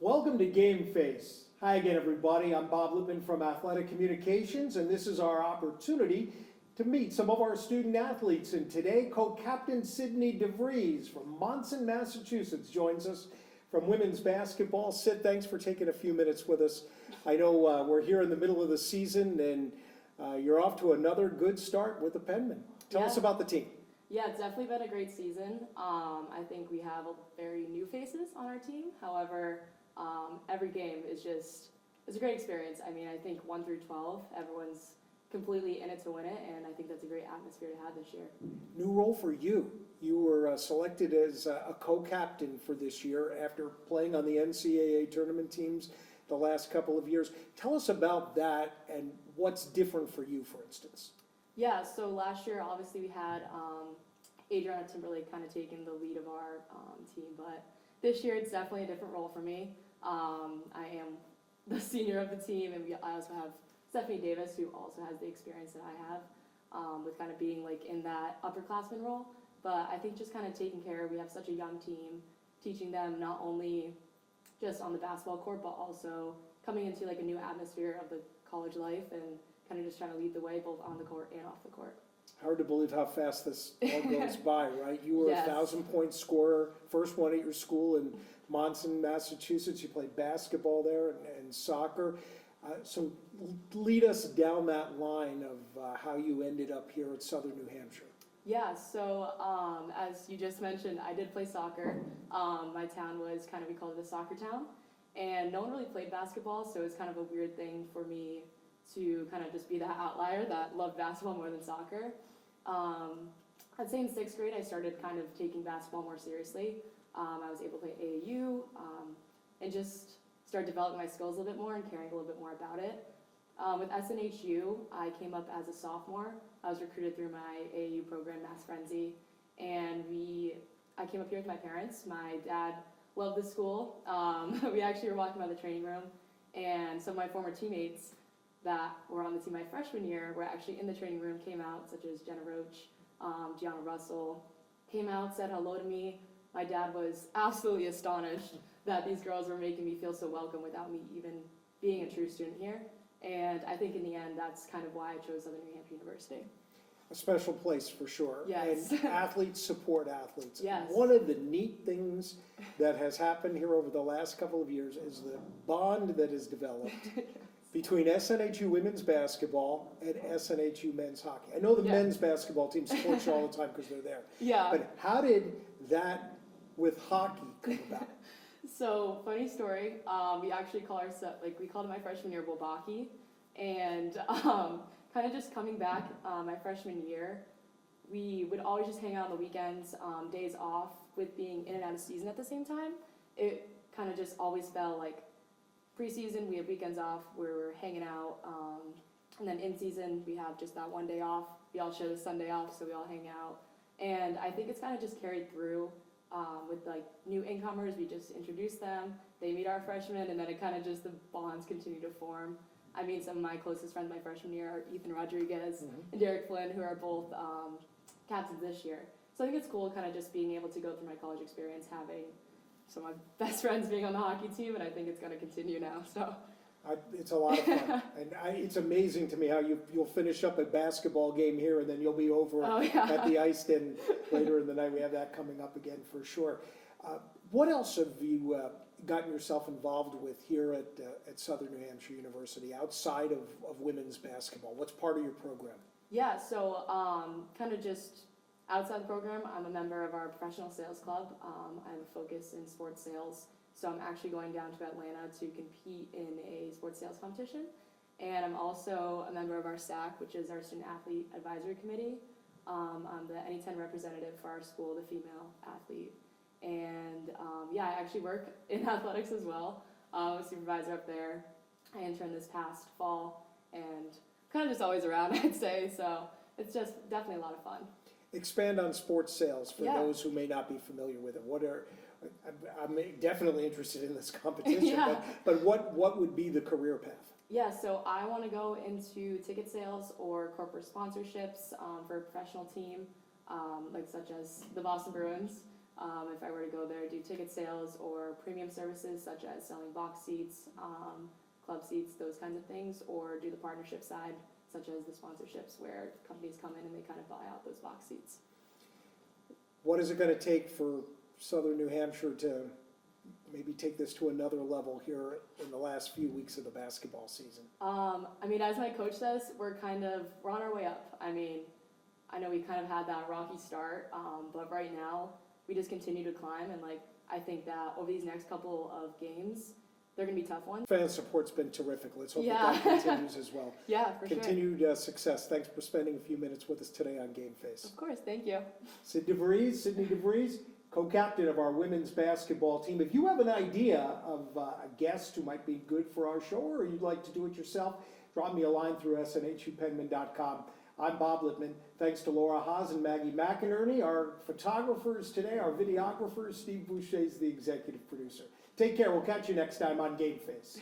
Welcome to Game Face. Hi again, everybody. I'm Bob Lippman from Athletic Communications, and this is our opportunity to meet some of our student athletes. And today, co-captain Sydnie DeVries from Monson, Massachusetts, joins us from women's basketball. Sid, thanks for taking a few minutes with us. I know we're here in the middle of the season, and you're off to another good start with the Penmen. Tell us about the team. Yeah, it's definitely been a great season. I think we have very new faces on our team. However, every game is it's a great experience. I mean, I think 1 through 12, everyone's completely in it to win it, and I think that's a great atmosphere to have this year. New role for you. You were selected as a co-captain for this year after playing on the NCAA tournament teams the last couple of years. Tell us about that and what's different for you, for instance. Yeah, so last year, obviously, we had Adriana Timberlake kind of taking the lead of our team, but this year it's definitely a different role for me. I am the senior of the team, and I also have Stephanie Davis, who also has the experience that I have with kind of being like in that upperclassman role. But I think just kind of taking care, we have such a young team, teaching them not only just on the basketball court, but also coming into like a new atmosphere of the college life and kind of just trying to lead the way both on the court and off the court. Hard to believe how fast this all goes by, right? You were Yes. a 1,000-point scorer, first one at your school in Monson, Massachusetts. You played basketball there and soccer. So lead us down that line of how you ended up here at Southern New Hampshire. Yeah, so as you just mentioned, I did play soccer. My town was kind of, we called it a soccer town, and no one really played basketball, so it's kind of a weird thing for me to kind of just be that outlier that loved basketball more than soccer. I'd say in 6th grade, I started kind of taking basketball more seriously. I was able to play AAU and just start developing my skills a little bit more and caring a little bit more about it. With SNHU, I came up as a sophomore. I was recruited through my AAU program, Mass Frenzy, and I came up here with my parents. My dad loved the school. We actually were walking by the training room, and some of my former teammates that were on the team my freshman year were actually in the training room, came out, such as Jenna Roach, Gianna Russell, came out, said hello to me. My dad was absolutely astonished that these girls were making me feel so welcome without me even being a true student here. And I think in the end, that's kind of why I chose Southern New Hampshire University. A special place for sure. Yes. And athletes support athletes. Yes. One of the neat things that has happened here over the last couple of years is the bond that has developed between SNHU women's basketball and SNHU men's hockey. I know the men's basketball team supports you all the time because they're there. Yeah. But how did that with hockey come about? So, funny story, we actually call ourselves, we called it my freshman year Wobaki, and kind of just coming back my freshman year, we would always just hang out on the weekends, days off, with being in and out of season at the same time. It kind of just always felt like preseason, we have weekends off where we're hanging out, and then in season, we have just that one day off. We all share the Sunday off, so we all hang out. And I think it's kind of just carried through with like new incomers. We just introduce them, they meet our freshmen, and then it kind of just, the bonds continue to form. I mean, some of my closest friends my freshman year are Ethan Rodriguez and Derek Flynn, who are both captains this year. So I think it's cool kind of just being able to go through my college experience, having some of my best friends being on the hockey team, and I think it's going to continue now. So It's a lot of fun. And it's amazing to me how you'll finish up a basketball game here and then you'll be over at the ice den later in the night. We have that coming up again for sure. What else have you gotten yourself involved with here at Southern New Hampshire University outside of women's basketball? What's part of your program? yeah, so kind of just outside the program, I'm a member of our professional sales club. I have a focus in sports sales. So I'm actually going down to Atlanta to compete in a sports sales competition. And I'm also a member of our SAC, which is our Student Athlete Advisory Committee. I'm the Any 10 representative for our school, the female athlete. And I actually work in athletics as well. I'm a supervisor up there. I interned this past fall and kind of just always around, I'd say. So it's just definitely a lot of fun. Expand on sports sales for those who may not be familiar with it. I'm definitely interested in this competition, but what would be the career path? Yeah, so I want to go into ticket sales or corporate sponsorships for a professional team, such as the Boston Bruins. if I were to go there, do ticket sales or premium services such as selling box seats, club seats, those kinds of things, or do the partnership side such as the sponsorships where companies come in and they kind of buy out those box seats. What is it going to take for Southern New Hampshire to maybe take this to another level here in the last few weeks of the basketball season? I mean, as my coach says, we're on our way up. I mean, I know we kind of had that rocky start, but right now we just continue to climb, and I think that over these next couple of games, they're going to be tough ones. Fan support's been terrific. Let's hope Yeah. that continues as well. Yeah, for sure. Continued success. Thanks for spending a few minutes with us today on Game Face. Of course, thank you. Sydnie DeVries, co-captain of our women's basketball team. If you have an idea of a guest who might be good for our show, or you'd like to do it yourself, drop me a line through SNHUpenman.com. I'm Bob Lippman. Thanks to Laura Haas and Maggie McInerney, our photographers today, our videographers. Steve Boucher is the executive producer. Take care. We'll catch you next time on Game Face.